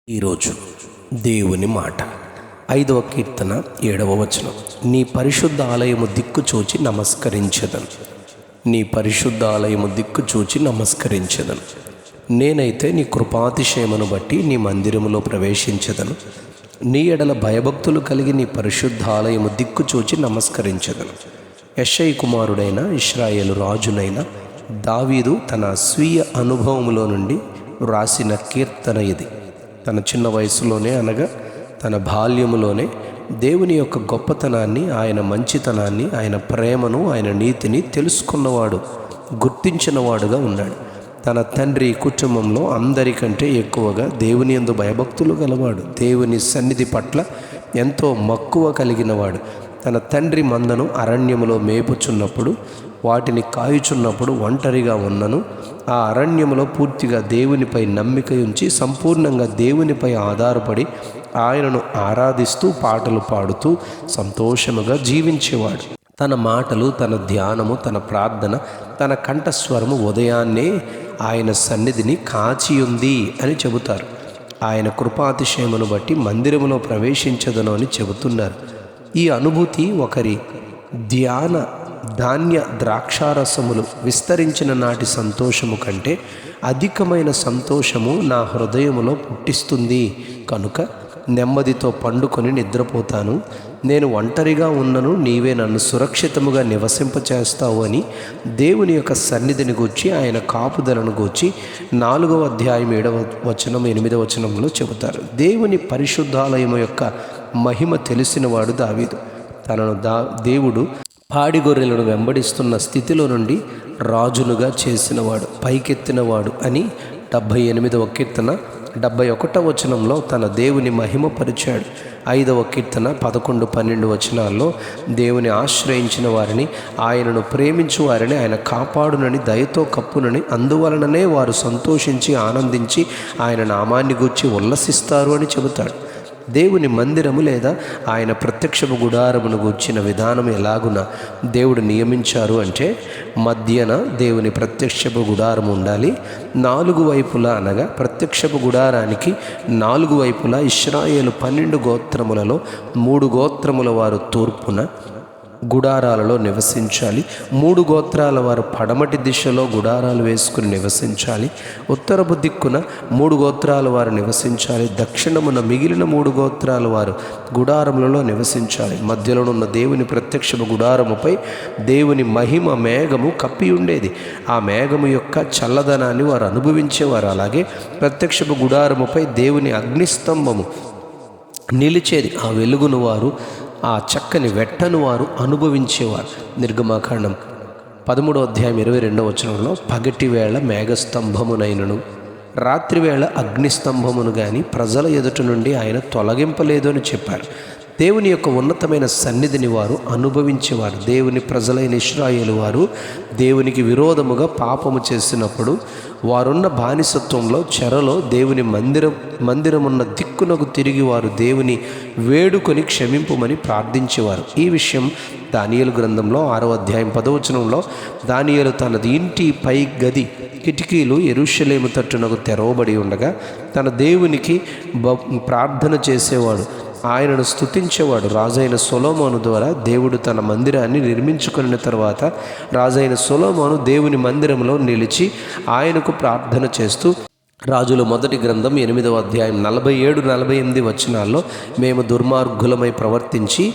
ఈరోజు దేవుని మాట 5వ కీర్తన 7వ వచనం. నీ పరిశుద్ధ ఆలయము దిక్కు చూచి నమస్కరించెదను. నీ పరిశుద్ధ ఆలయము దిక్కు చూచి నమస్కరించెదను. నేనైతే నీ కృపాతిశయమును బట్టి నీ మందిరములో ప్రవేశించెదను. నీ ఎడల భయభక్తులు కలిగి నీ పరిశుద్ధ ఆలయము దిక్కు చూచి నమస్కరించెదను. యెషయి కుమారుడైన ఇశ్రాయేలు రాజునైన దావీదు తన స్వీయ అనుభవములో నుండి రాసిన కీర్తన ఇది. తన చిన్న వయసులోనే అనగా తన బాల్యములోనే దేవుని యొక్క గొప్పతనాన్ని, ఆయన మంచితనాన్ని, ఆయన ప్రేమను, ఆయన నీతిని తెలుసుకున్నవాడు, గుర్తించినవాడుగా ఉన్నాడు. తన తండ్రి కుటుంబంలో అందరికంటే ఎక్కువగా దేవుని యందు భయభక్తులు గలవాడు, దేవుని సన్నిధి పట్ల ఎంతో మక్కువ కలిగినవాడు. తన తండ్రి మందను అరణ్యములో మేపుచున్నప్పుడు, వాటిని కాయుచున్నప్పుడు ఒంటరిగా ఉన్నను ఆ అరణ్యములో పూర్తిగా దేవునిపై నమ్మిక ఉంచి సంపూర్ణంగా దేవునిపై ఆధారపడి ఆయనను ఆరాధిస్తూ పాటలు పాడుతూ సంతోషముగా జీవించేవాడు. తన మాటలు, తన ధ్యానము, తన ప్రార్థన, తన కంఠస్వరము ఉదయాన్నే ఆయన సన్నిధిని కాచియుంది అని చెబుతారు. ఆయన కృపాతిశయమును బట్టి మందిరములో ప్రవేశించదను అని చెబుతున్నారు. ఈ అనుభూతి ఒకరి ధాన్య ద్రాక్షారసములు విస్తరించిన నాటి సంతోషము కంటే అధికమైన సంతోషము నా హృదయములో పుట్టిస్తుంది. కనుక నెమ్మదితో పండుకొని నిద్రపోతాను. నేను ఒంటరిగా ఉన్నను, నీవే నన్ను సురక్షితముగా నివసింపచేస్తావు అని దేవుని యొక్క సన్నిధిని గూర్చి, ఆయన కాపుదలను గూర్చి 4వ అధ్యాయం 7వ వచనం 8వ వచనంలో చెబుతారు. దేవుని పరిశుద్ధాలయము యొక్క మహిమ తెలిసినవాడు దావీదు. తనను దేవుడు పాడిగొర్రెలను వెంబడిస్తున్న స్థితిలో నుండి రాజునుగా చేసినవాడు, పైకెత్తినవాడు అని 78వ కీర్తన 71వ వచనంలో తన దేవుని మహిమపరిచాడు. 5వ కీర్తన 11, 12 వచనాల్లో దేవుని ఆశ్రయించిన వారిని, ఆయనను ప్రేమించు వారిని ఆయన కాపాడునని, దయతో కప్పునని, అందువలననే వారు సంతోషించి ఆనందించి ఆయన నామాన్ని గూర్చి ఉల్లసిస్తారు అని చెబుతాడు. దేవుని మందిరము లేదా ఆయన ప్రత్యక్షపు గుడారమును గూర్చిన విధానం ఎలాగున దేవుడు నియమించారు అంటే, మధ్యన దేవుని ప్రత్యక్షపు గుడారము ఉండాలి. 4 వైపులా అనగా ప్రత్యక్షపు గుడారానికి 4 వైపులా ఇశ్రాయేలు 12 గోత్రములలో 3 గోత్రముల వారు తూర్పున గుడారాలలో నివసించాలి. 3 గోత్రాల వారు పడమటి దిశలో గుడారాలు వేసుకుని నివసించాలి. ఉత్తరపు దిక్కున 3 గోత్రాల వారు నివసించాలి. దక్షిణమున మిగిలిన 3 గోత్రాల వారు గుడారములలో నివసించాలి. మధ్యలోనున్న దేవుని ప్రత్యక్షపు గుడారముపై దేవుని మహిమ మేఘము కప్పి ఉండేది. ఆ మేఘము యొక్క చల్లదనాన్ని వారు అనుభవించేవారు. అలాగే ప్రత్యక్షపు గుడారముపై దేవుని అగ్నిస్తంభము నిలిచేది. ఆ వెలుగును వారు, ఆ చక్కని వెట్టను వారు అనుభవించేవారు. నిర్గమాకాండం 13వ అధ్యాయం 22వ వచనంలో పగటి వేళ మేఘస్తంభమునైనను రాత్రివేళ అగ్నిస్తంభమును గాని ప్రజల ఎదుట నుండి ఆయన తొలగింపలేదు అని చెప్పారు. దేవుని యొక్క ఉన్నతమైన సన్నిధిని వారు అనుభవించేవారు. దేవుని ప్రజలైన ఇశ్రాయేలు వారు దేవునికి విరోధముగా పాపము చేసినప్పుడు వారున్న బానిసత్వంలో చెరలో దేవుని మందిరమున్న దిక్కునకు తిరిగి వారు దేవుని వేడుకొని క్షమింపుమని ప్రార్థించేవారు. ఈ విషయం దానియేలు గ్రంథంలో 6వ అధ్యాయం 10వ వచనంలో, దానియేలు తన ఇంటి పై గది కిటికీలు యెరూషలేము తట్టునకు తెరవబడి ఉండగా తన దేవునికి ప్రార్థన చేసేవాడు, ఆయనను స్తుతించేవాడు. రాజైన సొలొమోను ద్వారా దేవుడు తన మందిరాన్ని నిర్మించుకున్న తర్వాత రాజైన సొలొమోను దేవుని మందిరంలో నిలిచి ఆయనకు ప్రార్థన చేస్తూ, రాజుల మొదటి గ్రంథం 8వ అధ్యాయం 47, 48 వచనాల్లో, మేము దుర్మార్గులమై ప్రవర్తించి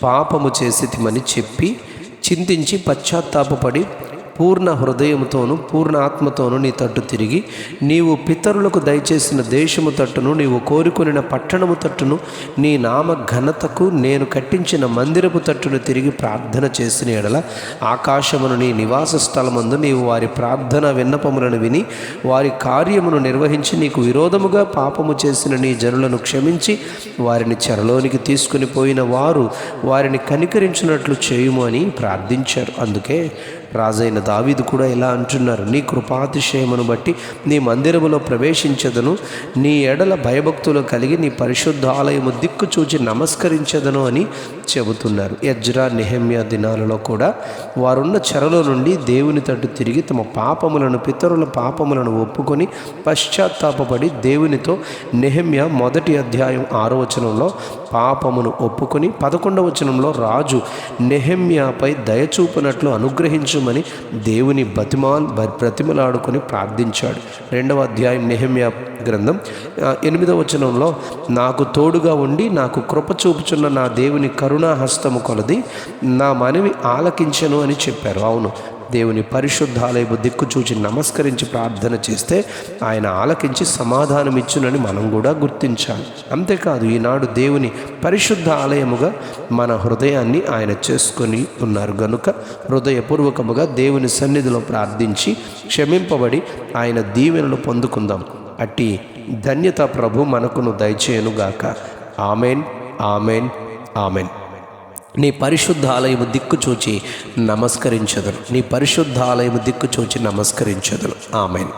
పాపము చేసితిమని చెప్పి చింతించి పశ్చాత్తాపపడి పూర్ణ హృదయముతోనూ పూర్ణ ఆత్మతోనూ నీ తట్టు తిరిగి నీవు పితరులకు దయచేసిన దేశము తట్టును, నీవు కోరుకొనిన పట్టణము తట్టును, నీ నామ ఘనతకు నేను కట్టించిన మందిరపు తట్టును తిరిగి ప్రార్థన చేసిన ఎడల ఆకాశమును నీ నివాస స్థలమందు నీవు వారి ప్రార్థన విన్నపములను విని వారి కార్యమును నిర్వహించి నీకు విరోధముగా పాపము చేసిన నీ జనులను క్షమించి వారిని చెరలోనికి తీసుకుని పోయిన వారు వారిని కనికరించినట్లు చేయుము అని ప్రార్థించారు. అందుకే రాజైన దావీదు కూడా ఇలా అంటున్నారు, నీ కృపాతిశయమును బట్టి నీ మందిరములో ప్రవేశించదను, నీ ఎడల భయభక్తులు కలిగి నీ పరిశుద్ధ ఆలయము దిక్కు చూచి నమస్కరించదను అని చెబుతున్నారు. ఎజ్రా నెహెమ్యా దినాలలో కూడా వారున్న చెరలో నుండి దేవుని తట్టు తిరిగి తమ పాపములను, పితరుల పాపములను ఒప్పుకొని పశ్చాత్తాపపడి దేవునితో నెహెమ్యా 1వ అధ్యాయం 6వ వచనంలో పాపమును ఒప్పుకొని 11వ వచనంలో రాజు నెహెమ్యాపై దయచూపునట్లు అనుగ్రహించుమని దేవుని బ్రతిమలాడుకొని ప్రార్థించాడు. 2వ అధ్యాయం నెహెమ్యా గ్రంథం 8వ వచనంలో నాకు తోడుగా ఉండి నాకు కృప చూపుచున్న నా దేవుని కరుణాహస్తము కొలది నా మనవి ఆలకించెను అని చెప్పారు. అవును, దేవుని పరిశుద్ధాలయము దిక్కు చూచి నమస్కరించి ప్రార్థన చేస్తే ఆయన ఆలకించి సమాధానమిచ్చునని మనం కూడా గుర్తించాలి. అంతేకాదు, ఈనాడు దేవుని పరిశుద్ధ ఆలయముగా మన హృదయాన్ని ఆయన చేసుకొని ఉన్నారు గనుక హృదయపూర్వకముగా దేవుని సన్నిధిలో ప్రార్థించి క్షమింపబడి ఆయన దీవెనలు పొందుకుందాం. అట్టి ధన్యత ప్రభు మనకును దయచేయనుగాక. Amen, amen, amen. నీ పరిశుద్ధ ఆలయము దిక్కు చూచి నమస్కరించదును. నీ పరిశుద్ధ ఆలయము దిక్కు చూచి నమస్కరించదును. ఆమెన్.